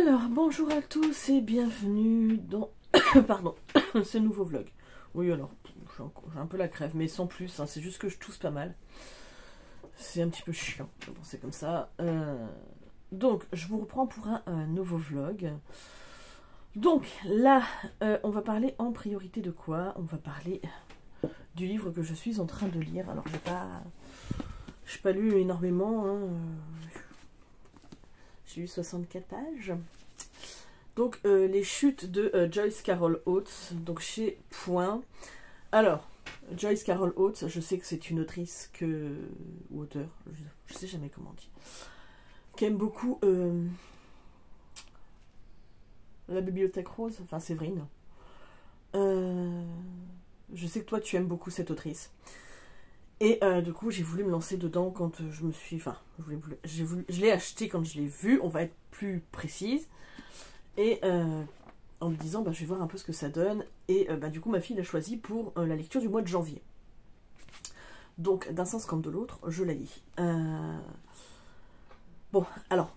Alors, bonjour à tous et bienvenue dans pardon, ce nouveau vlog. Oui, alors, j'ai un peu la crève, mais sans plus, hein, c'est juste que je tousse pas mal. C'est un petit peu chiant, bon, c'est comme ça. Donc, je vous reprends pour un nouveau vlog. Donc, là, on va parler en priorité de quoi? On va parler du livre que je suis en train de lire. Alors, j'ai pas lu énormément, hein. J'ai lu 64 pages. Donc, les chutes de Joyce Carol Oates, donc chez Point. Alors, Joyce Carol Oates, je sais que c'est une autrice ou auteur, je sais jamais comment on dit, qui aime beaucoup La Bibliothèque Rose, enfin Séverine. Je sais que toi, tu aimes beaucoup cette autrice. Et du coup, j'ai voulu me lancer dedans quand je me suis... Enfin, je l'ai acheté quand je l'ai vu, on va être plus précise. Et en me disant, je vais voir un peu ce que ça donne. Et du coup, ma fille l'a choisi pour la lecture du mois de janvier. Donc, d'un sens comme de l'autre, je la lis. Bon, alors,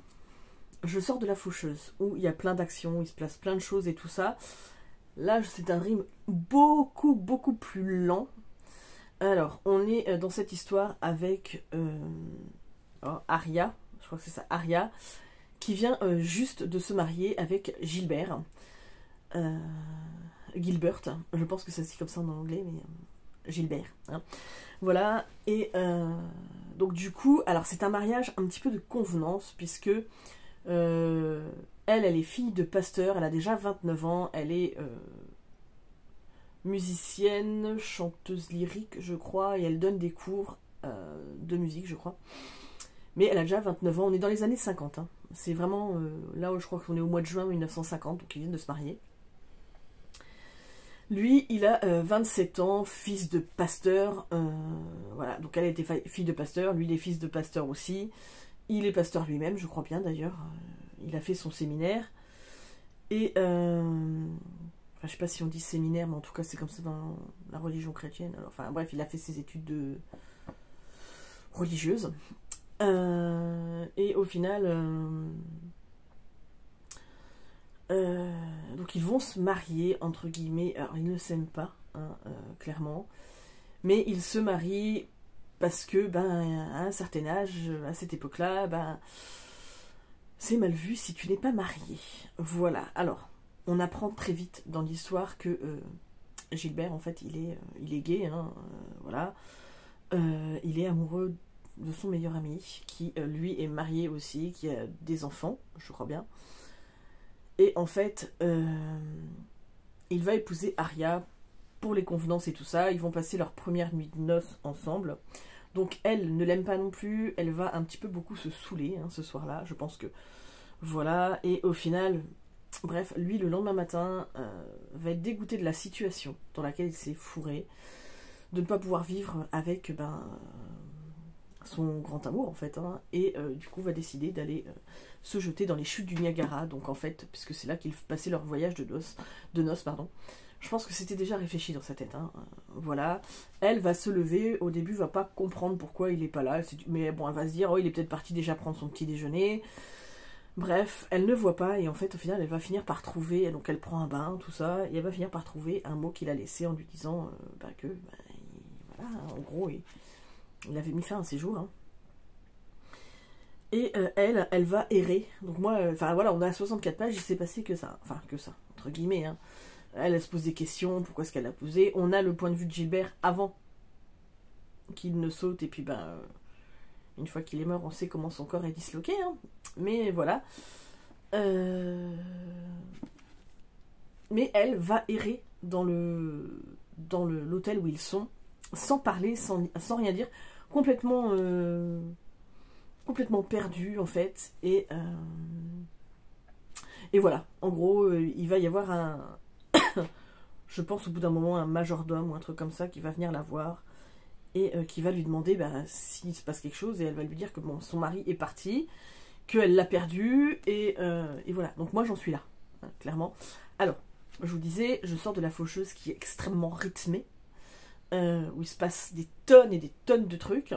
je sors de La Faucheuse, où il y a plein d'actions, il se passe plein de choses et tout ça. Là, c'est un rythme beaucoup, beaucoup plus lent. Alors, on est dans cette histoire avec Aria, je crois que c'est ça, Aria, qui vient juste de se marier avec Gilbert. Gilbert, je pense que ça se dit comme ça en anglais, mais Gilbert. Hein. Voilà, et donc du coup, alors c'est un mariage un petit peu de convenance, puisque elle est fille de pasteur, elle a déjà 29 ans, elle est musicienne, chanteuse lyrique, je crois, et elle donne des cours de musique, je crois. Mais elle a déjà 29 ans, on est dans les années 50. Hein. C'est vraiment là où je crois qu'on est au mois de juin 1950, donc ils viennent de se marier. Lui, il a 27 ans, fils de pasteur. Voilà, donc elle était fille de pasteur, lui il est fils de pasteur aussi. Il est pasteur lui-même, je crois bien d'ailleurs. Il a fait son séminaire. Et je sais pas si on dit séminaire, mais en tout cas c'est comme ça dans la religion chrétienne. Alors, enfin bref, il a fait ses études religieuses. Et au final, donc ils vont se marier, entre guillemets. Alors ils ne s'aiment pas, hein, clairement. Mais ils se marient parce que, à un certain âge, à cette époque-là, c'est mal vu si tu n'es pas marié. Voilà. Alors, on apprend très vite dans l'histoire que Gilbert, en fait, il est gay, hein, voilà. Il est amoureux de son meilleur ami, qui lui est marié aussi, qui a des enfants, je crois bien. Et en fait, il va épouser Aria pour les convenances et tout ça. Ils vont passer leur première nuit de noces ensemble. Donc elle ne l'aime pas non plus, elle va un petit peu beaucoup se saouler hein, ce soir-là, je pense que... Voilà, et au final, bref, lui le lendemain matin va être dégoûté de la situation dans laquelle il s'est fourré, de ne pas pouvoir vivre avec son grand amour en fait, hein, et du coup va décider d'aller se jeter dans les chutes du Niagara, donc en fait, puisque c'est là qu'ils passaient leur voyage de noces, pardon. Je pense que c'était déjà réfléchi dans sa tête, hein. Voilà. Elle va se lever, au début va pas comprendre pourquoi il est pas là, mais bon, elle va se dire, oh il est peut-être parti déjà prendre son petit déjeuner. Bref, elle ne voit pas, et en fait au final elle va finir par trouver, donc elle prend un bain, tout ça, et elle va finir par trouver un mot qu'il a laissé en lui disant voilà, en gros, il avait mis fin à ses jours. Hein. Et elle va errer. Donc moi, voilà, on a 64 pages, il s'est passé que ça. Enfin, que ça, entre guillemets. Hein. Elle se pose des questions, pourquoi est-ce qu'elle a posé. On a le point de vue de Gilbert avant qu'il ne saute, et puis une fois qu'il est mort, on sait comment son corps est disloqué. Hein. Mais voilà. Mais elle va errer dans l'hôtel où ils sont, sans parler, sans rien dire, complètement perdue en fait, et voilà, en gros il va y avoir je pense au bout d'un moment un majordome ou un truc comme ça qui va venir la voir et qui va lui demander s'il se passe quelque chose, et elle va lui dire que bon, son mari est parti, qu'elle l'a perdu, et voilà, donc moi j'en suis là, hein, clairement. Alors, je vous disais, je sors de La Faucheuse qui est extrêmement rythmée, où il se passe des tonnes et des tonnes de trucs.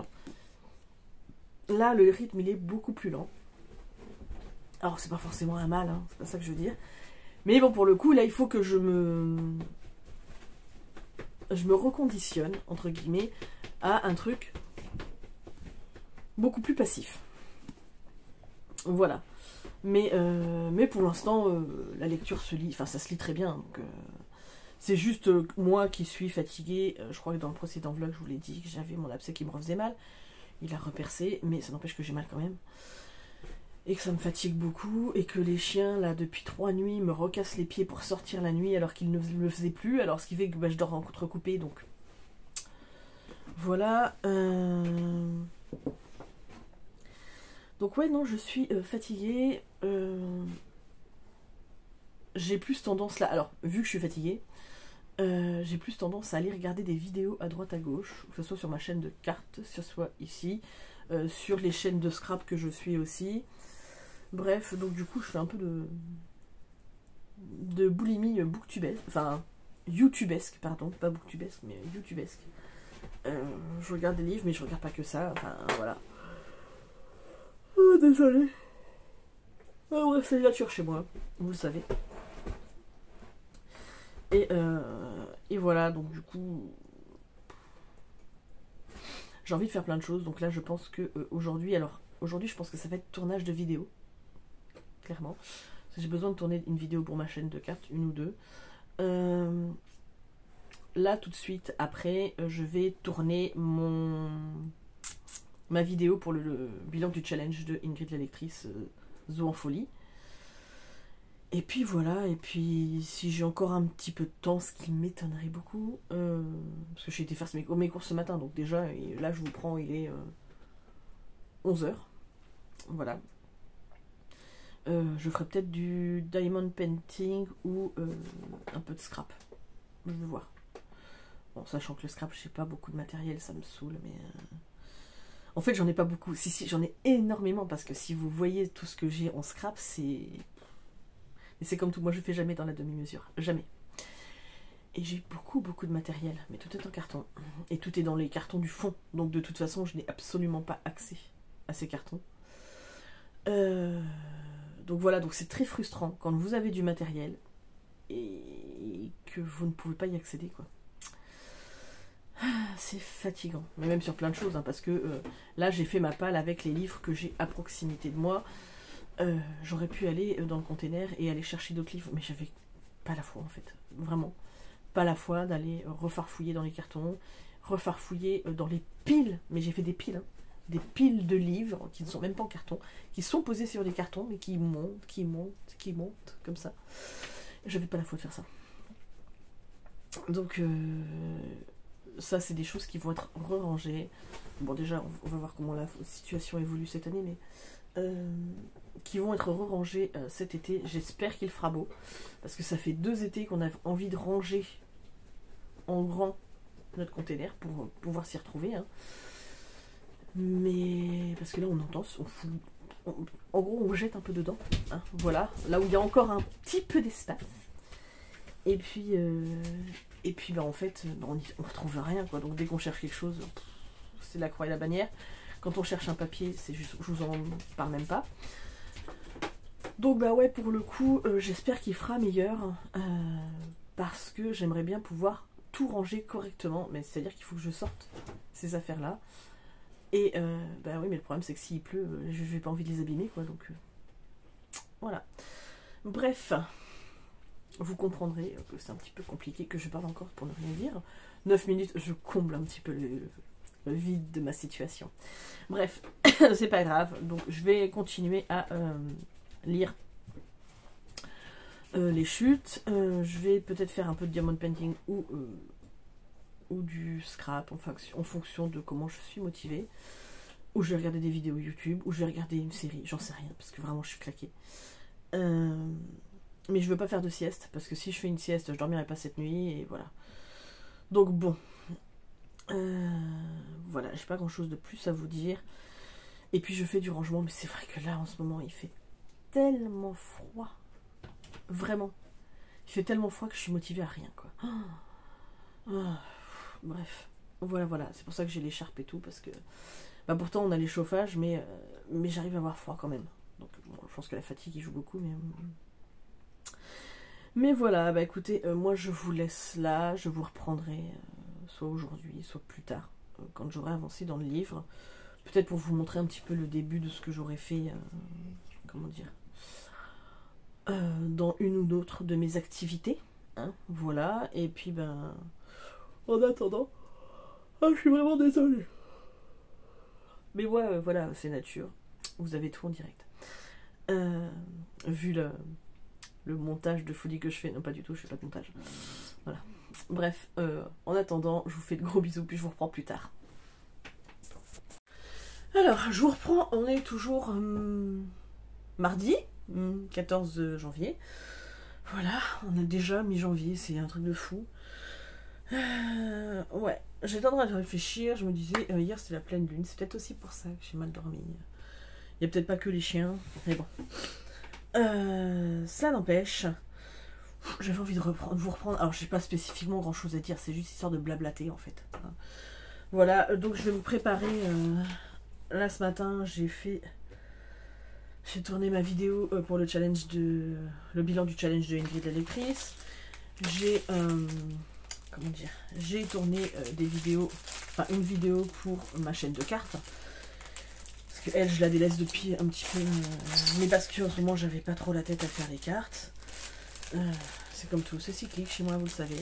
Là, le rythme, il est beaucoup plus lent. Alors c'est pas forcément un mal, hein, c'est pas ça que je veux dire. Mais bon, pour le coup, là, il faut que je me reconditionne, entre guillemets, à un truc beaucoup plus passif. Voilà. Mais pour l'instant, la lecture se lit, enfin ça se lit très bien. Donc, c'est juste moi qui suis fatiguée. Je crois que dans le précédent vlog, je vous l'ai dit que j'avais mon abcès qui me refaisait mal. Il a repercé, mais ça n'empêche que j'ai mal quand même. Et que ça me fatigue beaucoup. Et que les chiens, là, depuis 3 nuits, me recassent les pieds pour sortir la nuit alors qu'ils ne le faisaient plus. Alors ce qui fait que je dors en contre-coupé. Donc voilà. Donc ouais, non, je suis fatiguée. J'ai plus tendance là... Alors, vu que je suis fatiguée, j'ai plus tendance à aller regarder des vidéos à droite à gauche, que ce soit sur ma chaîne de cartes, que ce soit ici, sur les chaînes de scrap que je suis aussi. Bref, donc du coup je fais un peu de boulimie booktubesque, enfin youtubesque, pardon, pas booktubesque, mais youtubesque. Je regarde des livres, mais je regarde pas que ça, enfin voilà. Oh, désolé. Ah ouais, c'est la nature chez moi, vous le savez. Et voilà, donc du coup, j'ai envie de faire plein de choses. Donc là, je pense que aujourd'hui, je pense que ça va être tournage de vidéo, clairement. J'ai besoin de tourner une vidéo pour ma chaîne de cartes, une ou deux. Là, tout de suite, après, je vais tourner ma vidéo pour le bilan du challenge de Ingrid la lectrice Zoo en folie. Et puis voilà, et puis si j'ai encore un petit peu de temps, ce qui m'étonnerait beaucoup, parce que j'ai été faire mes courses ce matin, donc déjà, là je vous prends, il est 11h, voilà. Je ferai peut-être du diamond painting ou un peu de scrap, je vais voir. Bon, sachant que le scrap, j'ai pas beaucoup de matériel, ça me saoule, mais... En fait, j'en ai pas beaucoup, si, j'en ai énormément, parce que si vous voyez tout ce que j'ai en scrap, c'est... Et c'est comme tout, moi je fais jamais dans la demi-mesure, jamais. Et j'ai beaucoup de matériel, mais tout est en carton. Et tout est dans les cartons du fond, donc de toute façon je n'ai absolument pas accès à ces cartons. Donc voilà, donc c'est très frustrant quand vous avez du matériel et que vous ne pouvez pas y accéder, quoi. C'est fatigant, mais même sur plein de choses, hein, parce que là j'ai fait ma palle avec les livres que j'ai à proximité de moi. J'aurais pu aller dans le container et aller chercher d'autres livres, mais j'avais pas la foi en fait, vraiment pas la foi d'aller refarfouiller dans les cartons, refarfouiller dans les piles, mais j'ai fait des piles, hein, des piles de livres qui ne sont même pas en carton, qui sont posés sur des cartons, mais qui montent, comme ça. J'avais pas la foi de faire ça. Donc ça c'est des choses qui vont être re-rangées. Bon déjà on va voir comment la situation évolue cette année, mais qui vont être re-rangés cet été. J'espère qu'il fera beau, parce que ça fait 2 étés qu'on a envie de ranger en grand notre container pour pouvoir s'y retrouver, hein. Mais parce que là on entend, en gros on jette un peu dedans, hein, voilà, là où il y a encore un petit peu d'espace. Et puis bah, en fait on retrouve rien, quoi. Donc dès qu'on cherche quelque chose, c'est la croix et la bannière. Quand on cherche un papier, c'est juste, je vous en parle même pas. Donc bah ouais, pour le coup, j'espère qu'il fera meilleur, parce que j'aimerais bien pouvoir tout ranger correctement, mais c'est-à-dire qu'il faut que je sorte ces affaires-là. Et bah oui, mais le problème c'est que s'il pleut, je n'ai pas envie de les abîmer, quoi, donc voilà. Bref, vous comprendrez que c'est un petit peu compliqué, que je parle encore pour ne rien dire. 9 minutes, je comble un petit peu le vide de ma situation. Bref, c'est pas grave, donc je vais continuer à lire les chutes. Je vais peut-être faire un peu de diamond painting ou du scrap en fonction de comment je suis motivée, ou je vais regarder des vidéos YouTube, ou je vais regarder une série, j'en sais rien, parce que vraiment je suis claquée. Mais je veux pas faire de sieste, parce que si je fais une sieste, je dormirai pas cette nuit, et voilà. Donc bon, voilà, j'ai pas grand chose de plus à vous dire. Et puis je fais du rangement, mais c'est vrai que là en ce moment il fait tellement froid, vraiment, il fait tellement froid que je suis motivée à rien, quoi. Bref, voilà, c'est pour ça que j'ai l'écharpe et tout, parce que bah pourtant on a les chauffages, mais j'arrive à avoir froid quand même. Donc bon, je pense que la fatigue il joue beaucoup, mais voilà, bah écoutez, moi je vous laisse là, je vous reprendrai soit aujourd'hui, soit plus tard, quand j'aurai avancé dans le livre. Peut-être pour vous montrer un petit peu le début de ce que j'aurais fait, comment dire, dans une ou d'autre de mes activités. Hein, voilà, et puis ben, en attendant, je suis vraiment désolée. Mais ouais, voilà, c'est nature. Vous avez tout en direct. Vu le montage de folie que je fais, non pas du tout, je fais pas de montage. Voilà. Bref, en attendant, je vous fais de gros bisous, puis je vous reprends plus tard. Alors, je vous reprends, on est toujours mardi, 14 janvier. Voilà, on a déjà mi-janvier, c'est un truc de fou. Ouais, j'étais en train de réfléchir, je me disais, hier c'était la pleine lune, c'est peut-être aussi pour ça que j'ai mal dormi. Il n'y a peut-être pas que les chiens, mais bon. Ça n'empêche, j'avais envie de vous reprendre. Alors, j'ai pas spécifiquement grand chose à dire, c'est juste histoire de blablater en fait. Voilà, donc je vais me préparer. Là ce matin, j'ai tourné ma vidéo pour le bilan du challenge de Ingrid la lectrice. J'ai tourné des vidéos, enfin une vidéo pour ma chaîne de cartes. Parce que elle, je la délaisse depuis un petit peu, mais parce que en ce moment, j'avais pas trop la tête à faire les cartes. C'est comme tout, c'est cyclique chez moi, vous le savez.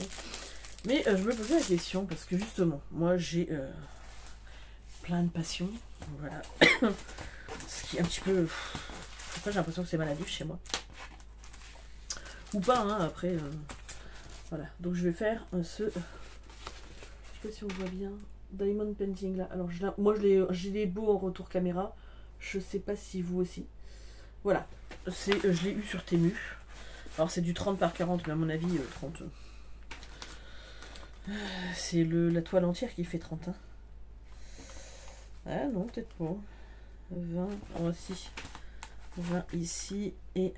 Mais je me posais la question parce que justement, moi j'ai plein de passions, voilà. Ce qui est un petit peu, après j'ai l'impression que c'est maladif chez moi. Ou pas, hein, après. Voilà, donc je vais faire je sais pas si on voit bien, Diamond Painting là. Alors moi j'ai les beaux en retour caméra, je sais pas si vous aussi. Voilà, je l'ai eu sur Temu. Alors c'est du 30 par 40, mais à mon avis 30. C'est la toile entière qui fait 30. Hein. Ah non, peut-être pas. 20, voici. 20 ici et...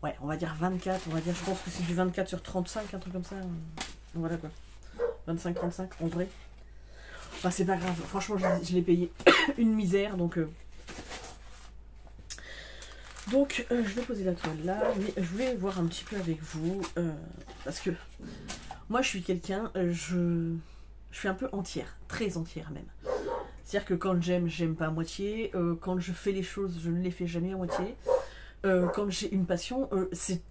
Ouais, on va dire 24, je pense que c'est du 24 sur 35, un truc comme ça. Voilà quoi. 25-35 en vrai. Enfin, c'est pas grave, franchement, je l'ai payé une misère, donc... je vais poser la toile là, mais je voulais voir un petit peu avec vous, parce que moi je suis quelqu'un, je suis un peu entière, très entière même. C'est-à-dire que quand j'aime pas à moitié, quand je fais les choses, je ne les fais jamais à moitié. Quand j'ai une passion, c'est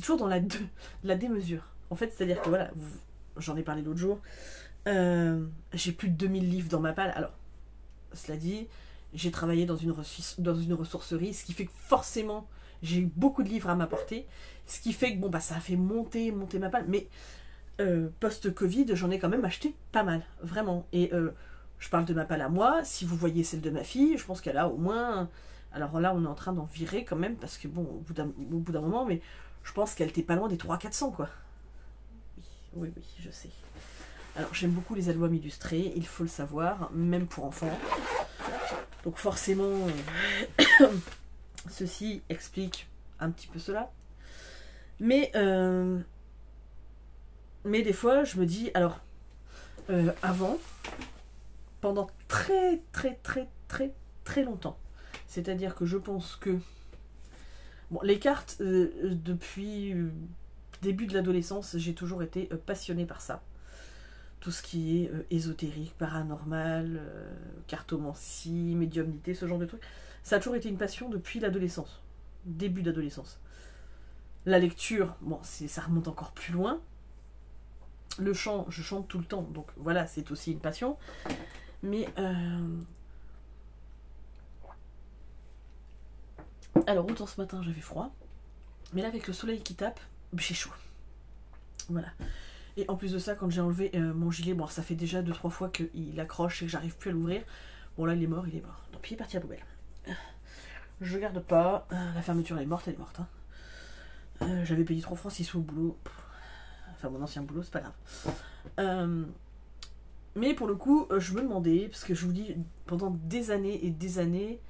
toujours dans la démesure. En fait, c'est-à-dire que voilà, j'en ai parlé l'autre jour, j'ai plus de 2000 livres dans ma palle. Alors, cela dit, j'ai travaillé dans une ressourcerie, ce qui fait que forcément, j'ai eu beaucoup de livres à m'apporter, ce qui fait que bon, bah, ça a fait monter ma palle. Mais post-Covid, j'en ai quand même acheté pas mal, vraiment. Et je parle de ma palle à moi, si vous voyez celle de ma fille, je pense qu'elle a au moins... Alors là, on est en train d'en virer quand même, parce que bon, au bout d'un moment, mais je pense qu'elle était pas loin des 300-400, quoi. Oui, je sais. Alors, j'aime beaucoup les albums illustrés, il faut le savoir, même pour enfants. Donc forcément, ceci explique un petit peu cela. Mais des fois, je me dis, alors, avant, pendant très longtemps, c'est-à-dire que je pense que... Bon, les cartes, depuis début de l'adolescence, j'ai toujours été passionnée par ça. Tout ce qui est ésotérique, paranormal, cartomancie, médiumnité, ce genre de trucs. Ça a toujours été une passion depuis l'adolescence. Début d'adolescence. La lecture, bon, ça remonte encore plus loin. Le chant, je chante tout le temps, donc voilà, c'est aussi une passion. Mais... Alors, autant ce matin, j'avais froid. Mais là, avec le soleil qui tape, j'ai chaud. Voilà. Et en plus de ça, quand j'ai enlevé mon gilet, bon, ça fait déjà 2-3 fois qu'il accroche et que j'arrive plus à l'ouvrir. Bon, là, il est mort. Donc, il est parti à la poubelle. Je garde pas. La fermeture, elle est morte. J'avais payé 3 francs 6 sous au boulot. Enfin, mon ancien boulot, c'est pas grave. Mais pour le coup, je me demandais, parce que je vous dis, pendant des années et des années,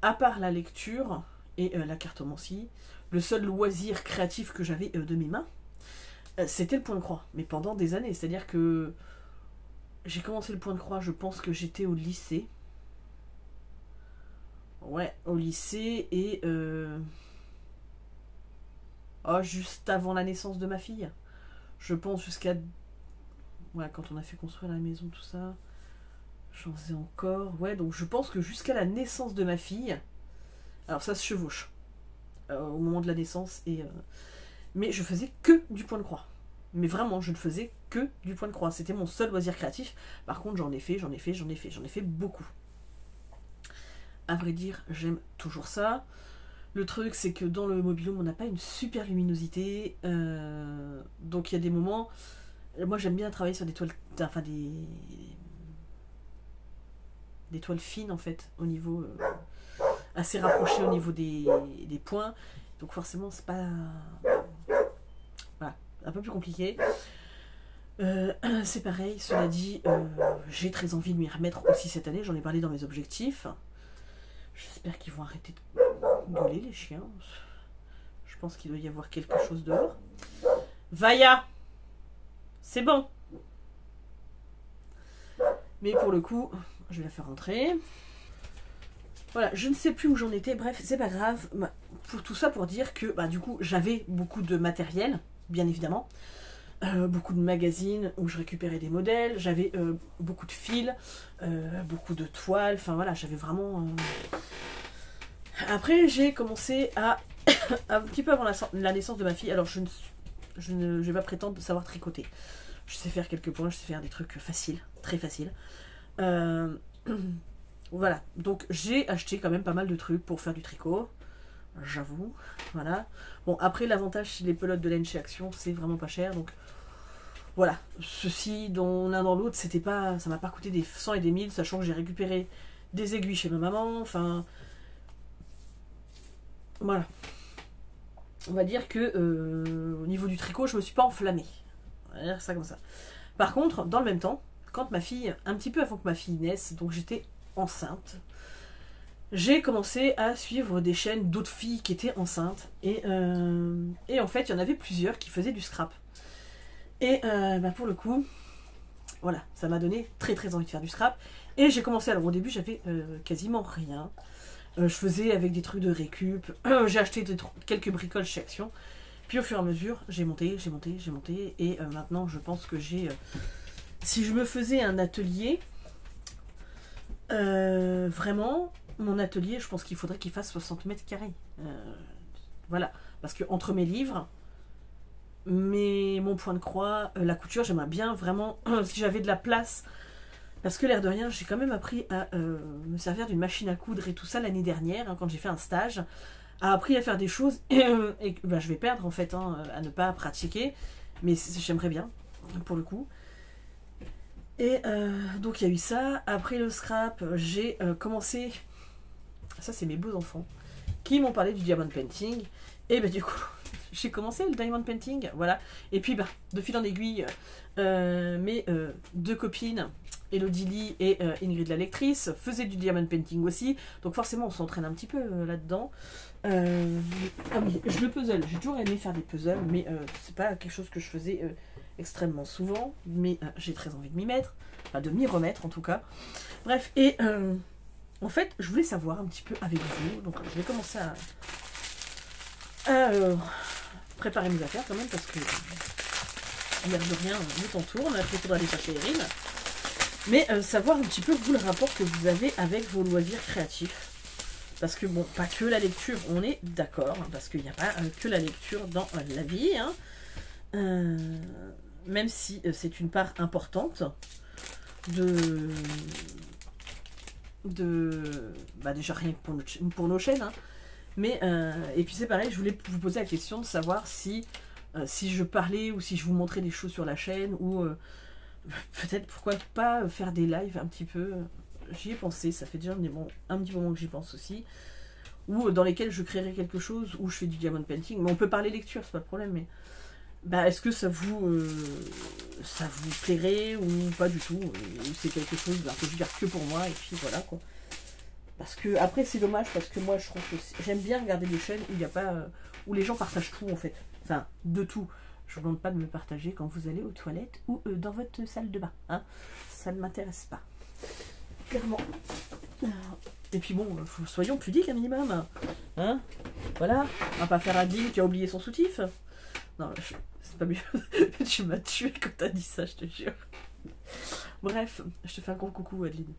à part la lecture et la cartomancie, le seul loisir créatif que j'avais de mes mains, c'était le point de croix. Mais pendant des années, c'est-à-dire que j'ai commencé le point de croix, je pense que j'étais au lycée. Ouais, au lycée et oh, juste avant la naissance de ma fille. Je pense jusqu'à... Ouais, quand on a fait construire la maison, tout ça, j'en faisais encore. Ouais, donc je pense que jusqu'à la naissance de ma fille, alors ça se chevauche au moment de la naissance, mais je faisais que du point de croix. Mais vraiment, je ne faisais que du point de croix. C'était mon seul loisir créatif. Par contre, j'en ai fait beaucoup. À vrai dire, j'aime toujours ça. Le truc, c'est que dans le mobil-home, on n'a pas une super luminosité. Donc il y a des moments... Moi, j'aime bien travailler sur des toiles... Enfin, des toiles fines, en fait, au niveau... assez rapproché au niveau des points. Donc forcément, c'est pas... Voilà, un peu plus compliqué. C'est pareil, cela dit, j'ai très envie de m'y remettre aussi cette année. J'en ai parlé dans mes objectifs. J'espère qu'ils vont arrêter de gueuler, les chiens. Je pense qu'il doit y avoir quelque chose dehors. Vaya! C'est bon! Mais pour le coup, je vais la faire rentrer. Voilà, je ne sais plus où j'en étais. Bref, c'est pas grave. Pour tout ça, pour dire que bah, du coup, j'avais beaucoup de matériel, bien évidemment. Beaucoup de magazines où je récupérais des modèles. J'avais beaucoup de fils, beaucoup de toiles. Enfin voilà, j'avais vraiment... Après, j'ai commencé à... un petit peu avant la naissance de ma fille. Alors, je ne vais pas prétendre savoir tricoter. Je sais faire quelques points, je sais faire des trucs faciles, très faciles. Voilà, donc j'ai acheté quand même pas mal de trucs pour faire du tricot, j'avoue, voilà. Bon, après l'avantage, c'est les pelotes de laine chez Action, c'est vraiment pas cher, donc voilà. Ceci, dans l'un dans l'autre, c'était pas, ça m'a pas coûté des 100 et des 1000, sachant que j'ai récupéré des aiguilles chez ma maman, enfin... Voilà. On va dire que au niveau du tricot, je me suis pas enflammée. On va dire ça comme ça. Par contre, dans le même temps, quand ma fille, un petit peu avant que ma fille naisse, donc j'étais enceinte, j'ai commencé à suivre des chaînes d'autres filles qui étaient enceintes. Et en fait, il y en avait plusieurs qui faisaient du scrap. Et bah pour le coup, voilà, ça m'a donné très très envie de faire du scrap. Et j'ai commencé, alors au début, j'avais quasiment rien. Je faisais avec des trucs de récup. J'ai acheté quelques bricoles chez Action. Puis au fur et à mesure, j'ai monté. Et maintenant, je pense que j'ai... si je me faisais un atelier... vraiment, mon atelier, je pense qu'il faudrait qu'il fasse 60 mètres carrés. Voilà. Parce que entre mes livres, mon point de croix, la couture, j'aimerais bien vraiment, si j'avais de la place, parce que l'air de rien, j'ai quand même appris à me servir d'une machine à coudre et tout ça l'année dernière, hein, quand j'ai fait un stage, a appris à faire des choses, et bah, je vais perdre en fait, hein, à ne pas pratiquer, mais j'aimerais bien, pour le coup. Et donc il y a eu ça. Après le scrap, j'ai commencé... Ça, c'est mes beaux enfants qui m'ont parlé du diamond painting. Et bah du coup, j'ai commencé le diamond painting, voilà. Et puis bah, de fil en aiguille, mes deux copines, Elodie Lee et Ingrid la lectrice, faisaient du diamond painting aussi. Donc forcément, on s'entraîne un petit peu là-dedans. Ah oui, le puzzle, j'ai toujours aimé faire des puzzles, mais c'est pas quelque chose que je faisais extrêmement souvent, mais j'ai très envie de m'y mettre, enfin de m'y remettre en tout cas. Bref, et en fait, je voulais savoir un petit peu avec vous, donc je vais commencer à préparer mes affaires quand même, parce que l'air de rien, le temps tourne, après il faudra aller chercher les rimes, mais savoir un petit peu vous le rapport que vous avez avec vos loisirs créatifs. Parce que bon, pas que la lecture, on est d'accord, hein, parce qu'il n'y a pas que la lecture dans la vie, hein. Même si c'est une part importante bah déjà rien que pour nos chaînes, hein. Mais et puis c'est pareil, je voulais vous poser la question de savoir si je parlais ou si je vous montrais des choses sur la chaîne, ou peut-être pourquoi pas faire des lives un petit peu. J'y ai pensé, ça fait déjà un petit moment que j'y pense aussi, ou dans lesquels je créerai quelque chose où je fais du diamond painting. Mais on peut parler lecture, c'est pas le problème, mais bah, est-ce que ça vous plairait ou pas du tout, ou c'est quelque chose que je garde que pour moi, et puis voilà quoi. Parce que après c'est dommage, parce que moi je trouve que j'aime bien regarder des chaînes où il n'y a pas où les gens partagent tout en fait, enfin de tout. Je ne vous demande pas de me partager quand vous allez aux toilettes ou dans votre salle de bain, hein. Ça ne m'intéresse pas, clairement. Et puis bon, soyons pudiques un minimum. Hein? Voilà. On va pas faire Adeline qui a oublié son soutif. Non, c'est pas mieux. Tu m'as tué quand t'as dit ça, je te jure. Bref, je te fais un gros coucou, Adeline.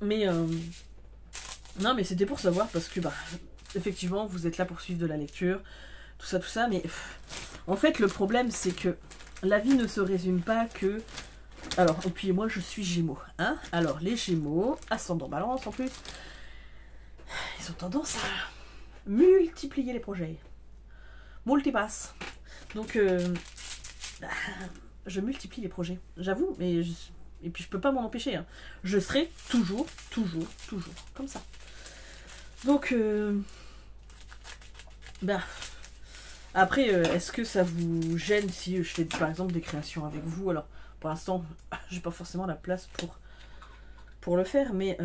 Mais non, mais c'était pour savoir parce que bah effectivement vous êtes là pour suivre de la lecture, tout ça, mais en fait le problème c'est que la vie ne se résume pas que. Alors, et puis moi je suis Gémeaux, hein. Alors les Gémeaux, ascendant Balance en plus, ils ont tendance à multiplier les projets, multipasse. Donc je multiplie les projets, j'avoue, mais et puis je peux pas m'en empêcher. Hein. Je serai toujours comme ça. Donc, bah, après, est-ce que ça vous gêne si je fais par exemple des créations avec vous? Alors, pour l'instant, j'ai pas forcément la place pour le faire, mais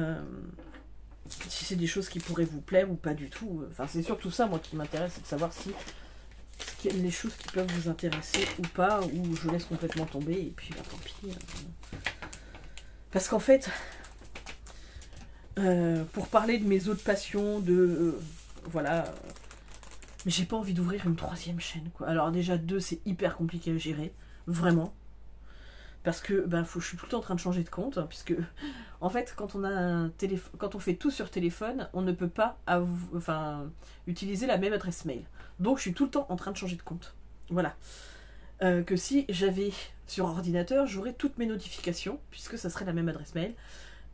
si c'est des choses qui pourraient vous plaire ou pas du tout, enfin, c'est surtout ça, moi, qui m'intéresse, c'est de savoir si les choses qui peuvent vous intéresser ou pas, ou je laisse complètement tomber, et puis, bah, tant pis. Parce qu'en fait, pour parler de mes autres passions, voilà, mais j'ai pas envie d'ouvrir une 3e chaîne, quoi. Alors déjà 2, c'est hyper compliqué à gérer, vraiment, parce que je suis tout le temps en train de changer de compte, hein, puisque en fait quand on a un téléphone, quand on fait tout sur téléphone, on ne peut pas utiliser la même adresse mail. Donc je suis tout le temps en train de changer de compte. Voilà. Que si j'avais sur ordinateur, j'aurais toutes mes notifications, puisque ça serait la même adresse mail.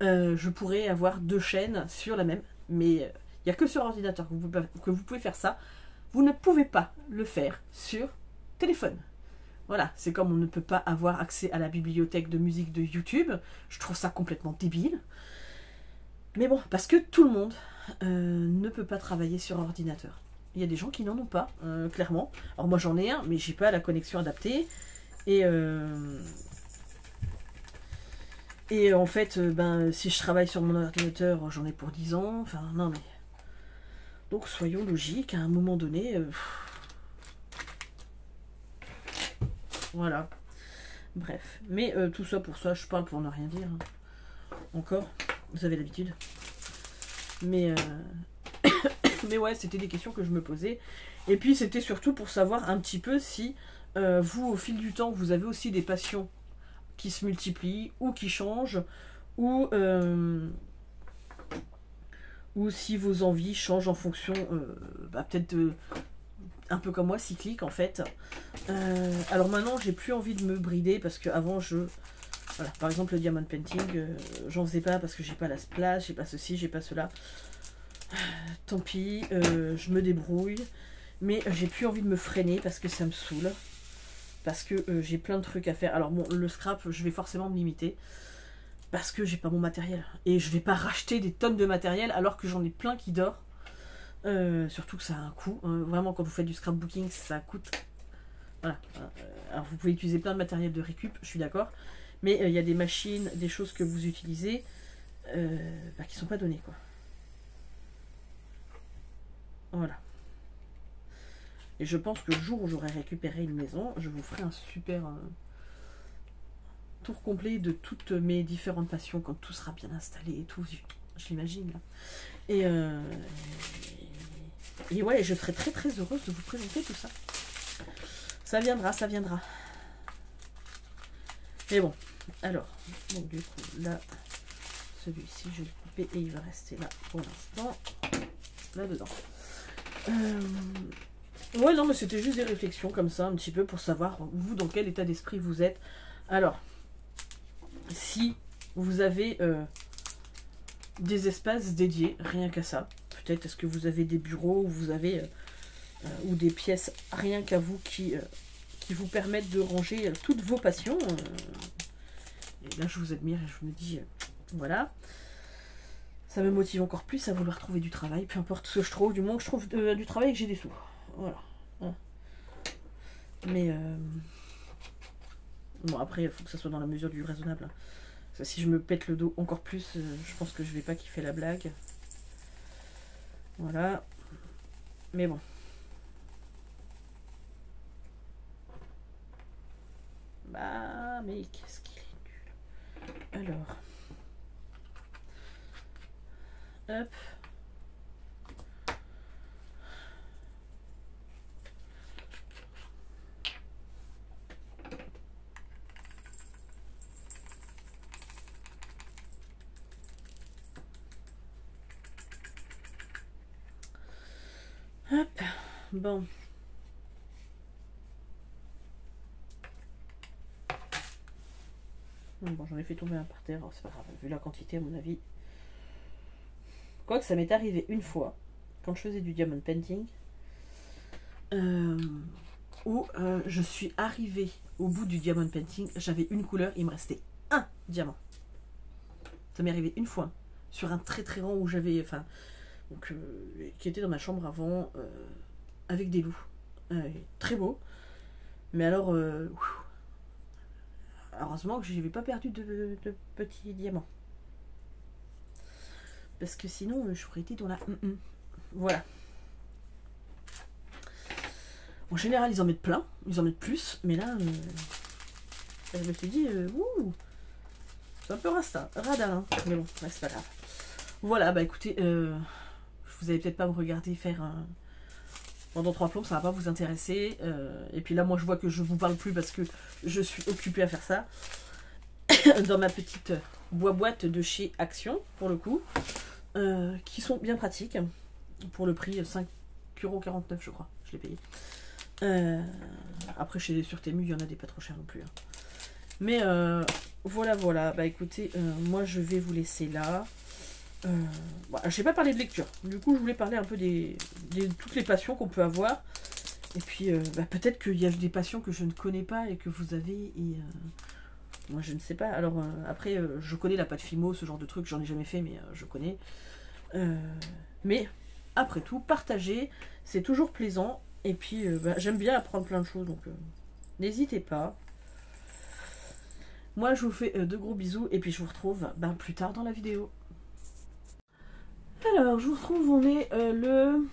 Je pourrais avoir 2 chaînes sur la même, mais il n'y a que sur ordinateur que vous pouvez faire ça. Vous ne pouvez pas le faire sur téléphone. Voilà, c'est comme on ne peut pas avoir accès à la bibliothèque de musique de YouTube. Je trouve ça complètement débile. Mais bon, parce que tout le monde ne peut pas travailler sur ordinateur. Il y a des gens qui n'en ont pas, clairement. Alors moi j'en ai un, mais j'ai pas la connexion adaptée. Et en fait, si je travaille sur mon ordinateur, j'en ai pour 10 ans. Enfin, non mais... Donc soyons logiques, à un moment donné... Voilà. Bref. Mais tout ça pour ça, je parle pour ne rien dire. Hein. Encore. Vous avez l'habitude. Mais... mais ouais, c'était des questions que je me posais. Et puis c'était surtout pour savoir un petit peu si vous, au fil du temps, vous avez aussi des passions qui se multiplient ou qui changent, ou si vos envies changent en fonction, peut-être un peu comme moi, cyclique en fait. Alors maintenant, j'ai plus envie de me brider parce qu'avant, voilà, par exemple, le diamond painting, j'en faisais pas parce que j'ai pas la place, j'ai pas ceci, j'ai pas cela. Tant pis, je me débrouille. Mais j'ai plus envie de me freiner parce que ça me saoule. Parce que j'ai plein de trucs à faire. Alors bon, le scrap, je vais forcément me limiter. Parce que j'ai pas mon matériel. Et je vais pas racheter des tonnes de matériel alors que j'en ai plein qui dort. Surtout que ça a un coût. Vraiment, quand vous faites du scrapbooking, ça coûte. Voilà. Alors vous pouvez utiliser plein de matériel de récup, je suis d'accord. Mais il y a des machines, des choses que vous utilisez qui sont pas données, quoi. Voilà. Et je pense que le jour où j'aurai récupéré une maison, je vous ferai un super tour complet de toutes mes différentes passions quand tout sera bien installé et tout. Je l'imagine. Et ouais, je serai très heureuse de vous présenter tout ça. Ça viendra, ça viendra. Mais bon, alors, donc du coup, là, celui-ci, je vais le couper et il va rester là pour l'instant. Là-dedans. Ouais, non, mais c'était juste des réflexions comme ça, un petit peu, pour savoir, vous, dans quel état d'esprit vous êtes. Alors, si vous avez des espaces dédiés, rien qu'à ça, peut-être est-ce que vous avez des bureaux, où vous avez, ou des pièces rien qu'à vous qui vous permettent de ranger toutes vos passions. Et là, je vous admire et je me dis, voilà. Ça me motive encore plus à vouloir trouver du travail, peu importe ce que je trouve, du moment que je trouve du travail et que j'ai des sous. Voilà. Mais bon, après, il faut que ça soit dans la mesure du raisonnable. Parce que si je me pète le dos encore plus, je pense que je vais pas kiffer la blague. Voilà. Mais bon. Bah, mais qu'est-ce qu'il est nul. Alors, Hop. Hop. Bon. Bon, j'en ai fait tomber un par terre, c'est pas grave, vu la quantité à mon avis. Quoique ça m'est arrivé une fois, quand je faisais du diamond painting, où je suis arrivée au bout du diamond painting, j'avais une couleur, il me restait un diamant. Ça m'est arrivé une fois, sur un très très rang où j'avais, enfin, donc, qui était dans ma chambre avant, avec des loups. Très beau, mais alors, heureusement que je n'avais pas perdu de petits diamants. Parce que sinon, je ferais été dans la... Voilà. En général, ils en mettent plein, ils en mettent plus, mais là, je me suis dit, c'est un peu radin, hein. Mais bon, ouais, c'est pas grave. Voilà, bah écoutez, vous allez peut-être pas me regarder faire pendant 3 plombs, ça va pas vous intéresser. Et puis là, moi, je vois que je vous parle plus parce que je suis occupée à faire ça. Dans ma petite boîte de chez Action, pour le coup, qui sont bien pratiques. Pour le prix, 5,49 €, je crois, je l'ai payé. Après, sur Temu, il y en a des pas trop chers non plus. Hein. Mais voilà, voilà. Bah écoutez, moi, je vais vous laisser là. Voilà, je n'ai pas parlé de lecture. Du coup, je voulais parler un peu de toutes les passions qu'on peut avoir. Et puis, bah, peut-être qu'il y a des passions que je ne connais pas et que vous avez. Et moi, je ne sais pas. Alors, après, je connais la pâte Fimo, ce genre de truc. J'en ai jamais fait, mais je connais. Mais, après tout, partager, c'est toujours plaisant. Et puis, bah, j'aime bien apprendre plein de choses. Donc, n'hésitez pas. Moi, je vous fais de gros bisous. Et puis, je vous retrouve plus tard dans la vidéo. Alors, je vous retrouve, on est le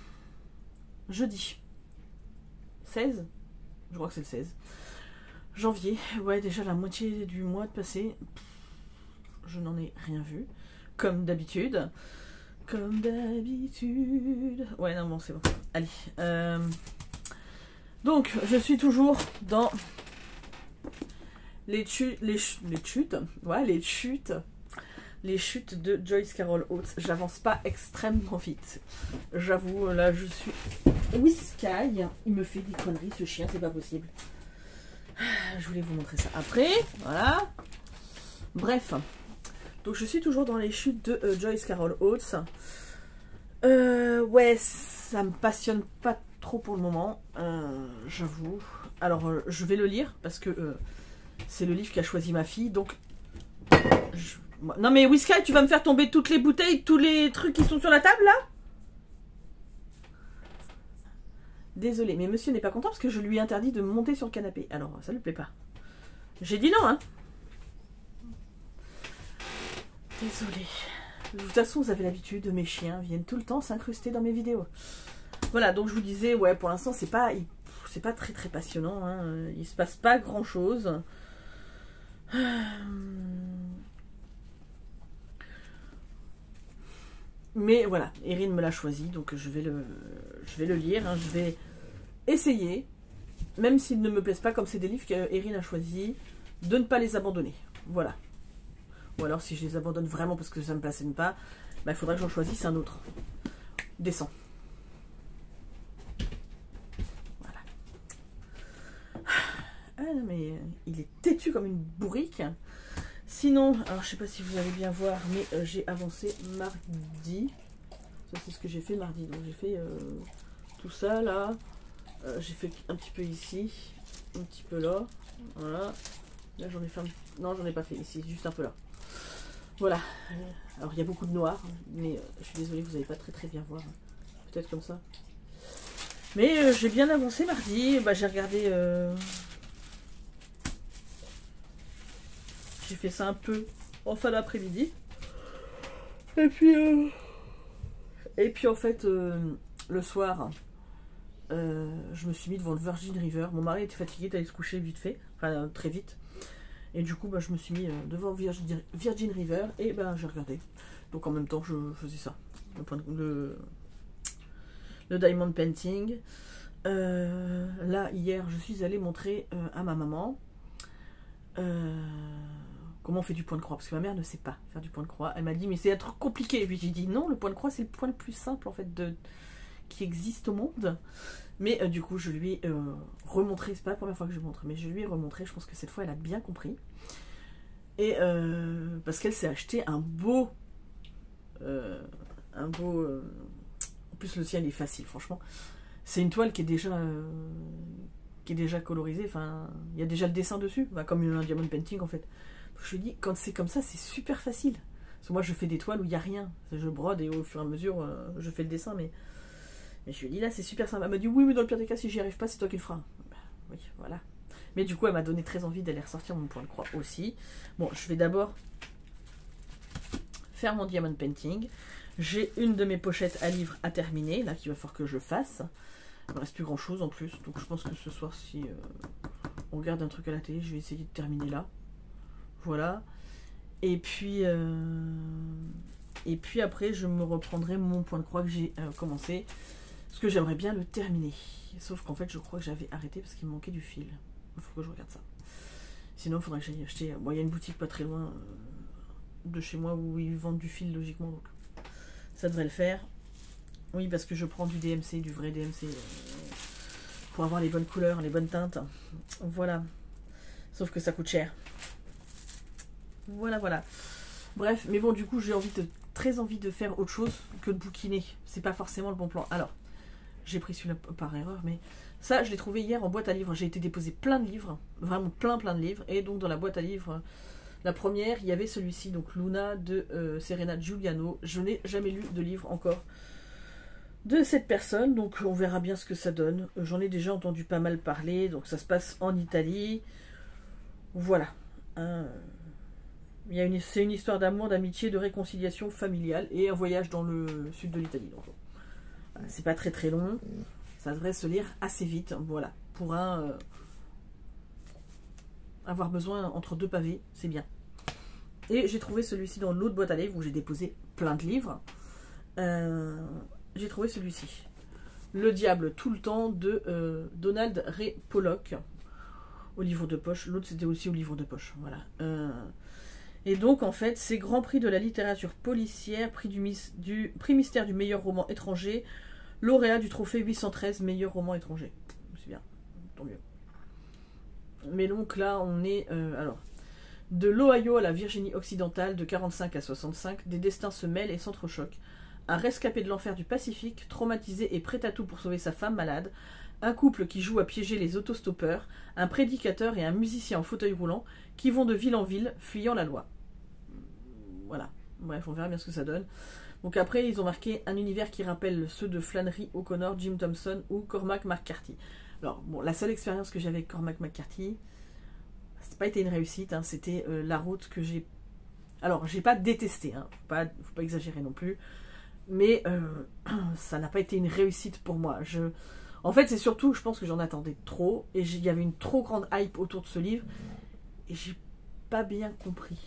jeudi 16, je crois que c'est le 16 janvier. Ouais, déjà la moitié du mois de passé, je n'en ai rien vu, comme d'habitude. Comme d'habitude. Ouais, non, bon, c'est bon. Allez. Donc, je suis toujours dans les chutes. Ouais, les chutes. Les chutes de Joyce Carol Oates. J'avance pas extrêmement vite. J'avoue, là, je suis... Whisky, il me fait des conneries, ce chien, c'est pas possible. Je voulais vous montrer ça après. Voilà. Bref. Donc, je suis toujours dans les chutes de Joyce Carol Oates. Ouais, ça me passionne pas trop pour le moment. J'avoue. Alors, je vais le lire parce que c'est le livre qu'a choisi ma fille. Donc, non mais Whisky, tu vas me faire tomber toutes les bouteilles, tous les trucs qui sont sur la table là? Désolée, mais monsieur n'est pas content parce que je lui ai interdit de monter sur le canapé. Alors, ça lui plaît pas. J'ai dit non, hein. Désolée. De toute façon, vous avez l'habitude, mes chiens viennent tout le temps s'incruster dans mes vidéos. Voilà, donc je vous disais, ouais, pour l'instant, c'est pas très très passionnant, hein. Il se passe pas grand chose. Mais voilà, Erin me l'a choisi, donc je vais le lire, hein, je vais essayer, même s'ils ne me plaisent pas, comme c'est des livres qu'Erin a choisi, de ne pas les abandonner. Voilà. Ou alors si je les abandonne vraiment parce que ça ne me passionne pas, bah, il faudra que j'en choisisse un autre. Décent. Voilà. Ah non mais il est têtu comme une bourrique. Sinon, alors je sais pas si vous allez bien voir, mais j'ai avancé mardi. Ça c'est ce que j'ai fait mardi. Donc j'ai fait tout ça là. J'ai fait un petit peu ici, un petit peu là. Voilà. Là j'en ai fait non, j'en ai pas fait ici, juste un peu là. Voilà. Alors il y a beaucoup de noir, mais je suis désolée, vous n'allez pas très bien voir. Peut-être comme ça. Mais j'ai bien avancé mardi. Bah, j'ai regardé... J'ai fait ça un peu en fin d'après-midi. Et puis en fait, le soir, je me suis mis devant le Virgin River. Mon mari était fatigué d'aller se coucher vite fait, enfin très vite. Et du coup, bah, je me suis mis devant Virgin River et bah, j'ai regardé. Donc en même temps, je faisais ça. le diamond painting. Là, hier, je suis allée montrer à ma maman comment on fait du point de croix, parce que ma mère ne sait pas faire du point de croix. Elle m'a dit, mais c'est un truc compliqué. Et puis j'ai dit, non, le point de croix, c'est le point le plus simple, en fait, qui existe au monde. Mais du coup, je lui ai remontré, c'est pas la première fois que je lui montre, mais je lui ai remontré, je pense que cette fois, elle a bien compris. Et parce qu'elle s'est acheté un beau... en plus, le sien, il est facile, franchement. C'est une toile qui est déjà colorisée, enfin, il y a déjà le dessin dessus, comme un diamond painting, en fait. Donc, je lui ai dit, quand c'est comme ça, c'est super facile. Parce que moi, je fais des toiles où il n'y a rien. Je brode et au fur et à mesure, je fais le dessin, mais je lui ai dit, là, c'est super simple. Elle m'a dit, oui, mais dans le pire des cas, si j'y arrive pas, c'est toi qui le feras. Bah, oui, voilà. Mais du coup, elle m'a donné très envie d'aller ressortir mon point de croix aussi. Bon, je vais d'abord faire mon diamond painting. J'ai une de mes pochettes à livres à terminer, là, qu'il va falloir que je fasse. Il me reste plus grand chose en plus, donc je pense que ce soir, si on regarde un truc à la télé, je vais essayer de terminer là. Voilà. Et puis après, je me reprendrai mon point de croix que j'ai commencé. Parce que j'aimerais bien le terminer. Sauf qu'en fait, je crois que j'avais arrêté parce qu'il me manquait du fil. Il faut que je regarde ça. Sinon, il faudrait que j'aille acheter... Bon, il y a une boutique pas très loin de chez moi où ils vendent du fil, logiquement. Donc ça devrait le faire. Oui, parce que je prends du DMC, du vrai DMC. Pour avoir les bonnes couleurs, les bonnes teintes. Voilà. Sauf que ça coûte cher. Voilà, voilà. Bref, mais bon, du coup, j'ai très envie de faire autre chose que de bouquiner. C'est pas forcément le bon plan. Alors, j'ai pris celui-là par erreur, mais ça, je l'ai trouvé hier en boîte à livres. J'ai été déposer plein de livres, vraiment plein de livres. Et donc, dans la boîte à livres, la première, il y avait celui-ci, donc Luna de Serena Giuliano. Je n'ai jamais lu de livre encore de cette personne, donc on verra bien ce que ça donne. J'en ai déjà entendu pas mal parler, donc ça se passe en Italie. Voilà. C'est une histoire d'amour, d'amitié, de réconciliation familiale et un voyage dans le sud de l'Italie. Donc, c'est pas très très long, ça devrait se lire assez vite. Voilà, pour avoir besoin entre deux pavés, c'est bien. Et j'ai trouvé celui-ci dans l'autre boîte à livres où j'ai déposé plein de livres. J'ai trouvé celui-ci, Le Diable tout le temps de Donald Ray Pollock, au livre de poche. L'autre c'était aussi au livre de poche. Voilà. Et donc, en fait, c'est Grand Prix de la littérature policière, prix mystère du meilleur roman étranger, lauréat du trophée 813 meilleur roman étranger. C'est bien, tant mieux. Mais donc là, on est... alors, de l'Ohio à la Virginie occidentale, de 45 à 65, des destins se mêlent et s'entrechoquent. Un rescapé de l'enfer du Pacifique, traumatisé et prêt à tout pour sauver sa femme malade, un couple qui joue à piéger les autostoppeurs, un prédicateur et un musicien en fauteuil roulant qui vont de ville en ville, fuyant la loi. Voilà. Bref, on verra bien ce que ça donne. Donc après, ils ont marqué un univers qui rappelle ceux de Flannery O'Connor, Jim Thompson ou Cormac McCarthy. Alors, bon, la seule expérience que j'avais avec Cormac McCarthy, ça n'a pas été une réussite, hein, c'était la route que j'ai... Alors, j'ai pas détesté, hein, faut pas exagérer non plus, mais ça n'a pas été une réussite pour moi. En fait, c'est surtout, je pense que j'en attendais trop, et il y avait une trop grande hype autour de ce livre, et j'ai pas bien compris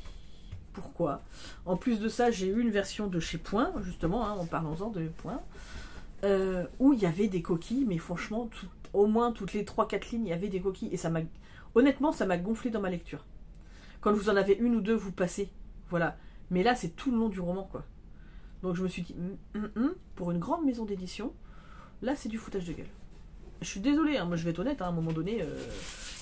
pourquoi. En plus de ça, j'ai eu une version de chez Point, justement, hein, en parlant-en de Point, où il y avait des coquilles, mais franchement, au moins toutes les 3-4 lignes, il y avait des coquilles, et honnêtement, ça m'a gonflé dans ma lecture. Quand vous en avez une ou deux, vous passez, voilà. Mais là, c'est tout le long du roman, quoi. Donc je me suis dit, pour une grande maison d'édition, là, c'est du foutage de gueule. Je suis désolée, hein, moi je vais être honnête, hein, à un moment donné,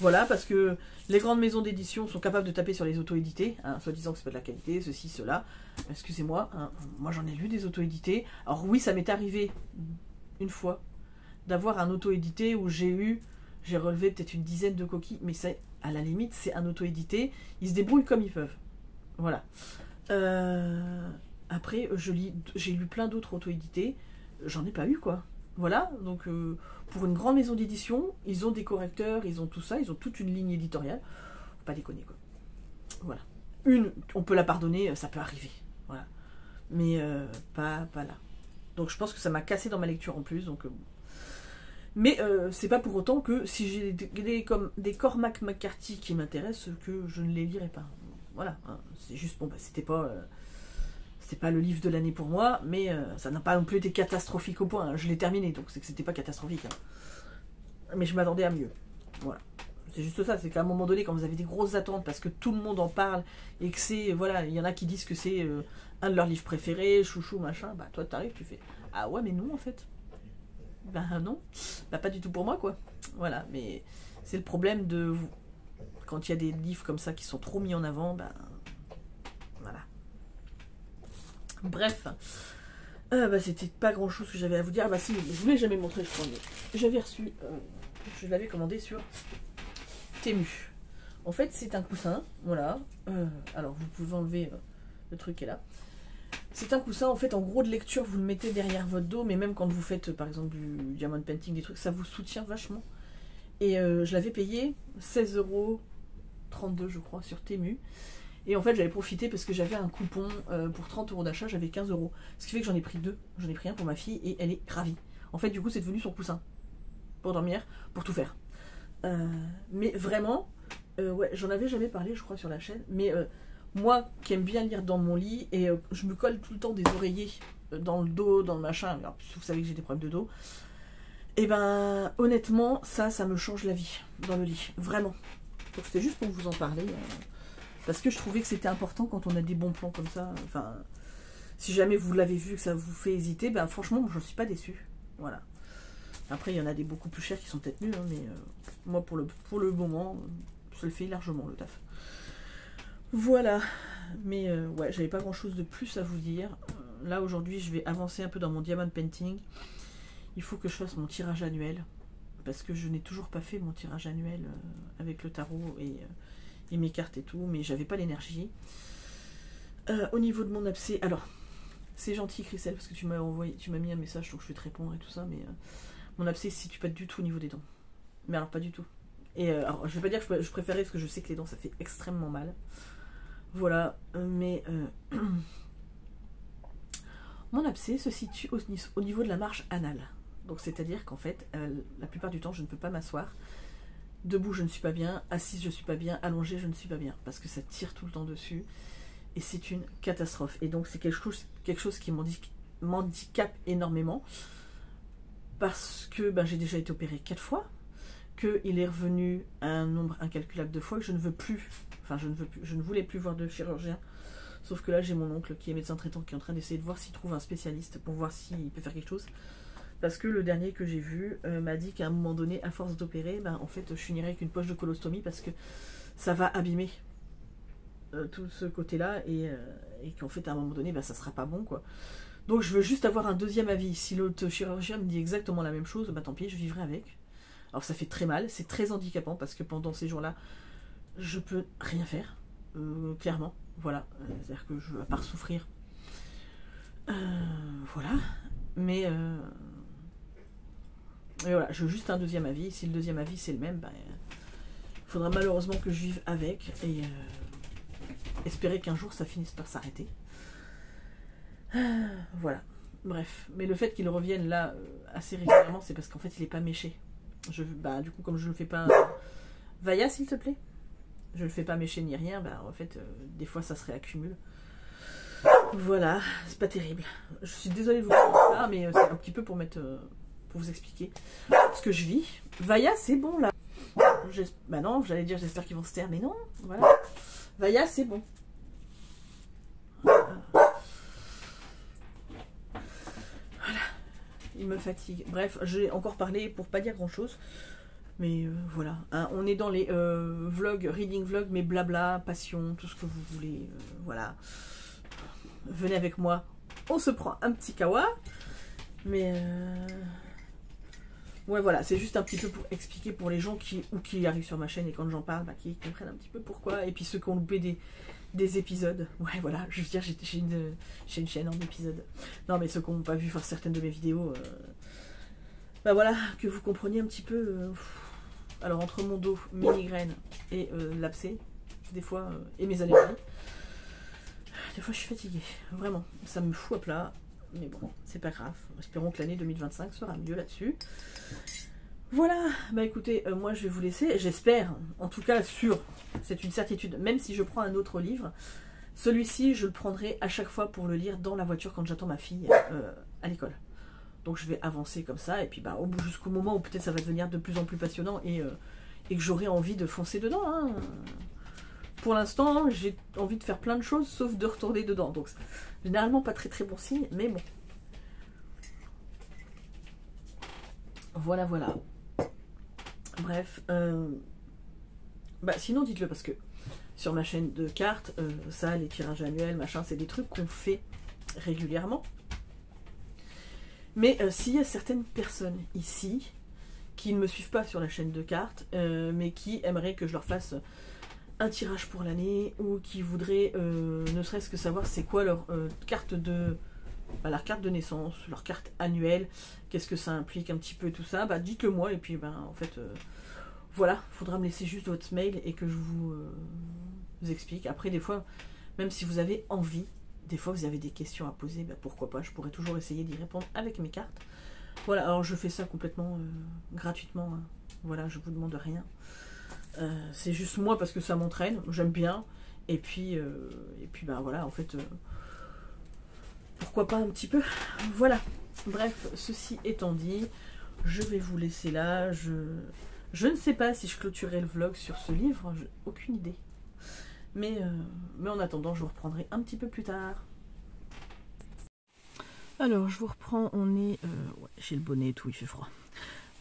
voilà, parce que les grandes maisons d'édition sont capables de taper sur les auto-édités, hein, soit disant que c'est pas de la qualité, ceci, cela. Excusez-moi, hein, moi j'en ai lu des auto-édités. Alors oui, ça m'est arrivé une fois d'avoir un auto-édité où j'ai relevé peut-être une dizaine de coquilles, mais c'est à la limite, c'est un auto-édité, ils se débrouillent comme ils peuvent. Voilà. Après, j'ai lu plein d'autres auto-édités, j'en ai pas eu, quoi. Voilà, donc pour une grande maison d'édition, ils ont des correcteurs, ils ont tout ça, ils ont toute une ligne éditoriale. Faut pas déconner, quoi. Voilà. On peut la pardonner, ça peut arriver. Voilà. Mais pas là. Donc je pense que ça m'a cassé dans ma lecture en plus. Donc, mais c'est pas pour autant que si j'ai des Cormac McCarthy qui m'intéressent, que je ne les lirai pas. Voilà. Hein. C'est juste, bon, bah, c'était c'était pas le livre de l'année pour moi, mais ça n'a pas non plus été catastrophique au point, hein. Je l'ai terminé, donc c'est que c'était pas catastrophique, hein. Mais je m'attendais à mieux, voilà. C'est juste ça, c'est qu'à un moment donné, quand vous avez des grosses attentes, parce que tout le monde en parle, et que c'est, voilà, il y en a qui disent que c'est un de leurs livres préférés, chouchou, machin, bah toi t'arrives, tu fais, ah ouais, mais non, en fait. Bah non, bah pas du tout pour moi, quoi. Voilà, mais c'est le problème de, quand il y a des livres comme ça qui sont trop mis en avant, bah, voilà. Bref, bah c'était pas grand chose que j'avais à vous dire. Ah bah si, je vous l'ai jamais montré, je crois, mais j'avais reçu, je l'avais commandé sur Temu. En fait, c'est un coussin, voilà. Alors, vous pouvez enlever le truc qui est là. C'est un coussin, en fait, en gros de lecture, vous le mettez derrière votre dos, mais même quand vous faites, par exemple, du diamond painting, des trucs, ça vous soutient vachement. Et je l'avais payé 16,32 €, je crois, sur Temu. Et en fait, j'avais profité parce que j'avais un coupon pour 30 € d'achat, j'avais 15 €. Ce qui fait que j'en ai pris deux. J'en ai pris un pour ma fille et elle est ravie. En fait, du coup, c'est devenu son coussin. Pour dormir, pour tout faire. Mais vraiment, ouais, j'en avais jamais parlé, je crois, sur la chaîne, mais moi qui aime bien lire dans mon lit, et je me colle tout le temps des oreillers dans le dos, dans le machin, alors, vous savez que j'ai des problèmes de dos, et ben honnêtement, ça me change la vie dans le lit, vraiment. Donc c'était juste pour vous en parler, parce que je trouvais que c'était important quand on a des bons plans comme ça, enfin, si jamais vous l'avez vu, que ça vous fait hésiter, ben franchement, je ne suis pas déçue, voilà. Après, il y en a des beaucoup plus chers qui sont peut-être mieux, hein, mais moi, pour le moment, ça le fait largement, le taf. Voilà. Mais ouais, j'avais pas grand-chose de plus à vous dire. Là, aujourd'hui, je vais avancer un peu dans mon diamond painting. Il faut que je fasse mon tirage annuel, parce que je n'ai toujours pas fait mon tirage annuel avec le tarot et mes cartes et tout, mais j'avais pas l'énergie. Au niveau de mon abcès, alors, c'est gentil, Christelle, parce que tu m'as mis un message, donc je vais te répondre et tout ça, mais... mon abcès ne se situe pas du tout au niveau des dents. Mais alors, pas du tout. Et alors, je vais pas dire que je préférais, parce que je sais que les dents, ça fait extrêmement mal. Voilà. Mais mon abcès se situe au niveau de la marge anale. Donc, c'est-à-dire qu'en fait, la plupart du temps, je ne peux pas m'asseoir. Debout, je ne suis pas bien. Assise, je ne suis pas bien. Allongée, je ne suis pas bien. Parce que ça tire tout le temps dessus. Et c'est une catastrophe. Et donc, c'est quelque chose qui m'handicape énormément. Parce que ben, j'ai déjà été opérée 4 fois, qu'il est revenu un nombre incalculable de fois, que je ne veux plus, enfin je ne voulais plus voir de chirurgien, sauf que là j'ai mon oncle qui est médecin traitant qui est en train d'essayer de voir s'il trouve un spécialiste pour voir s'il peut faire quelque chose, parce que le dernier que j'ai vu m'a dit qu'à un moment donné, à force d'opérer, ben, en fait je finirais avec une poche de colostomie parce que ça va abîmer tout ce côté-là et qu'en fait à un moment donné, ben, ça sera pas bon quoi. Donc je veux juste avoir un deuxième avis. Si l'autre chirurgien me dit exactement la même chose, bah tant pis, je vivrai avec. Alors ça fait très mal, c'est très handicapant parce que pendant ces jours-là, je peux rien faire, clairement. Voilà, c'est-à-dire que à part souffrir. Voilà, mais voilà, je veux juste un deuxième avis. Si le deuxième avis c'est le même, bah, il faudra malheureusement que je vive avec et espérer qu'un jour ça finisse par s'arrêter. Voilà, bref. Mais le fait qu'il revienne là assez régulièrement, c'est parce qu'en fait il est pas méché. Bah, du coup, comme je ne le fais pas... Vaya, s'il te plaît. Je ne le fais pas mécher ni rien, bah, en fait, des fois ça se réaccumule. Voilà, c'est pas terrible. Je suis désolée de vous dire ça, mais c'est un petit peu pour vous expliquer ce que je vis. Vaya, c'est bon là. Bah non, j'allais dire j'espère qu'ils vont se taire, mais non, voilà. Vaya, c'est bon. Voilà. Il me fatigue. Bref, j'ai encore parlé pour pas dire grand chose. Mais voilà. Hein, on est dans les vlogs, reading vlogs, mais blabla, passion, tout ce que vous voulez. Voilà. Venez avec moi. On se prend un petit kawa. Mais ouais, voilà. C'est juste un petit peu pour expliquer pour les gens qui arrivent sur ma chaîne et quand j'en parle, bah, qui comprennent un petit peu pourquoi. Et puis ceux qui ont loupé des épisodes. Ouais, voilà, je veux dire, j'ai une chaîne en épisodes. Non, mais ceux qui n'ont pas vu faire certaines de mes vidéos, bah voilà, que vous compreniez un petit peu. Alors, entre mon dos, mes migraines et l'abcès, des fois, et mes allergies, des fois je suis fatiguée. Vraiment, ça me fout à plat. Mais bon, c'est pas grave. Espérons que l'année 2025 sera mieux là-dessus. Voilà, bah écoutez, moi je vais vous laisser, j'espère, en tout cas c'est une certitude, même si je prends un autre livre, Celui-ci, je le prendrai à chaque fois pour le lire dans la voiture quand j'attends ma fille à l'école. Donc je vais avancer comme ça, et puis bah, jusqu'au moment où peut-être ça va devenir de plus en plus passionnant et que j'aurai envie de foncer dedans. Hein. Pour l'instant, j'ai envie de faire plein de choses, sauf de retourner dedans. Donc généralement pas très très bon signe, mais bon. Voilà, voilà. Bref. Bah, sinon, dites-le, parce que sur ma chaîne de cartes, ça, les tirages annuels, machin, c'est des trucs qu'on fait régulièrement. Mais s'il y a certaines personnes ici qui ne me suivent pas sur la chaîne de cartes, mais qui aimeraient que je leur fasse un tirage pour l'année, ou qui voudraient ne serait-ce que savoir c'est quoi leur carte de... Bah, leur carte de naissance, leur carte annuelle, qu'est-ce que ça implique un petit peu tout ça, bah dites-le moi, et puis ben en fait... voilà, il faudra me laisser juste votre mail et que je vous explique. Après, des fois, même si vous avez envie, des fois vous avez des questions à poser, ben pourquoi pas, je pourrais toujours essayer d'y répondre avec mes cartes. Voilà, alors je fais ça complètement gratuitement, hein. Voilà, je vous demande rien. C'est juste moi parce que ça m'entraîne, j'aime bien. Et puis ben voilà, en fait, pourquoi pas un petit peu. Voilà, bref, ceci étant dit, je vais vous laisser là. Je ne sais pas si je clôturerai le vlog sur ce livre, aucune idée. Mais en attendant, je vous reprendrai un petit peu plus tard. Alors, je vous reprends, on est... ouais, j'ai le bonnet et tout, il fait froid.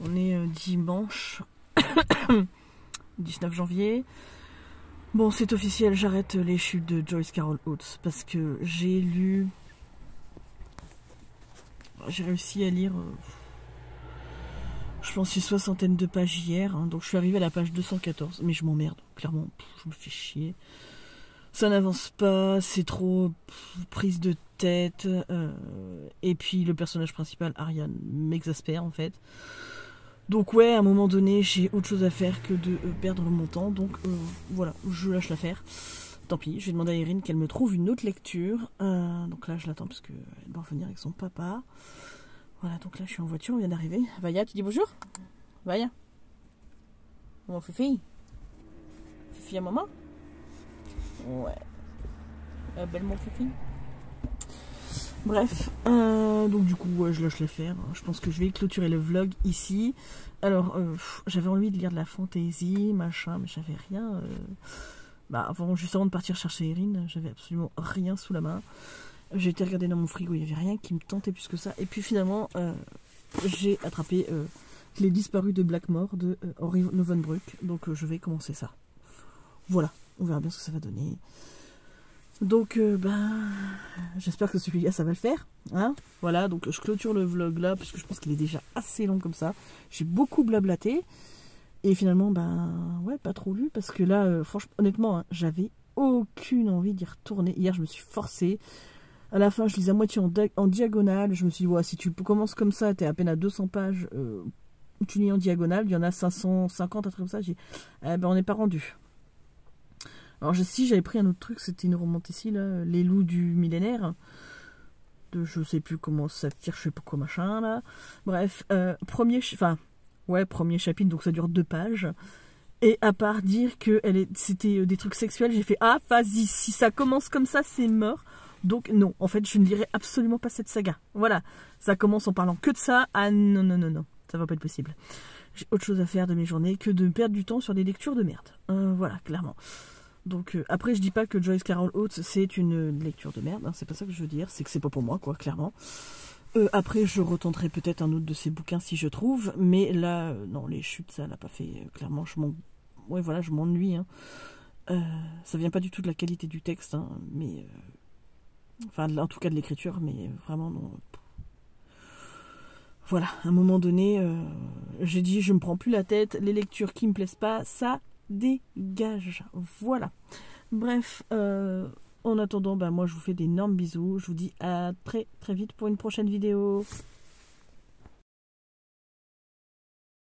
On est dimanche 19 janvier. Bon, c'est officiel, j'arrête les chutes de Joyce Carol Oates parce que j'ai lu... J'ai réussi à lire... je pense une soixantaine de pages hier, hein, donc je suis arrivée à la page 214, mais je m'emmerde, clairement, je me fais chier. Ça n'avance pas, c'est trop prise de tête, et puis le personnage principal, Ariane, m'exaspère en fait. Donc ouais, à un moment donné, j'ai autre chose à faire que de perdre mon temps, donc voilà, je lâche l'affaire. Tant pis, je vais demander à Erin qu'elle me trouve une autre lecture, donc là je l'attends parce qu'elle doit revenir avec son papa. Voilà, donc là je suis en voiture, on vient d'arriver. Vaya, tu dis bonjour? Vaya. Mon Fifi? Fifi à maman? Ouais. Belle mon Fifi. Bref, donc du coup, ouais, je lâche l'affaire. Je pense que je vais clôturer le vlog ici. Alors, j'avais envie de lire de la fantasy, machin, mais j'avais rien. Bah, juste avant de partir chercher Erin, j'avais absolument rien sous la main. J'ai été regarder dans mon frigo, il n'y avait rien qui me tentait plus que ça. Et puis finalement, j'ai attrapé Les Disparus de Blackmore de Henri Novenbruck. Donc je vais commencer ça. Voilà, on verra bien ce que ça va donner. Donc, j'espère que celui-là, ça va le faire. Hein, voilà, donc je clôture le vlog là, parce que je pense qu'il est déjà assez long comme ça. J'ai beaucoup blablaté. Et finalement, ouais, pas trop lu, parce que là, franchement, honnêtement, hein, j'avais aucune envie d'y retourner. Hier, je me suis forcée. À la fin, je lisais à moitié en diagonale. Je me suis dit, ouais, si tu commences comme ça, t'es à peine à 200 pages, tu lis en diagonale, il y en a 550, un truc comme ça. J'ai dit, on n'est pas rendu. Alors, si j'avais pris un autre truc, c'était une romance ici, là, Les Loups du Millénaire. De je sais plus comment ça tire, je sais pas quoi, machin, là. Bref, premier chapitre, donc ça dure 2 pages. Et à part dire que c'était des trucs sexuels, j'ai fait, ah, vas-y, si ça commence comme ça, c'est mort. Donc non, en fait, je ne lirai absolument pas cette saga. Voilà, ça commence en parlant que de ça. Ah non, non, non, non, ça va pas être possible. J'ai autre chose à faire de mes journées que de perdre du temps sur des lectures de merde. Voilà, clairement. Donc après, je dis pas que Joyce Carol Oates, c'est une lecture de merde. Hein, c'est pas ça que je veux dire, c'est que c'est pas pour moi, quoi, clairement. Après, je retenterai peut-être un autre de ses bouquins si je trouve. Mais là, non, les chutes, ça l'a pas fait. Clairement, je m'ennuie. Hein. Ça vient pas du tout de la qualité du texte, hein, mais... Enfin, en tout cas de l'écriture, mais vraiment non. Voilà, à un moment donné, j'ai dit, je me prends plus la tête, les lectures qui me plaisent pas, ça dégage. Voilà. Bref, en attendant, moi je vous fais d'énormes bisous. Je vous dis à très très vite pour une prochaine vidéo.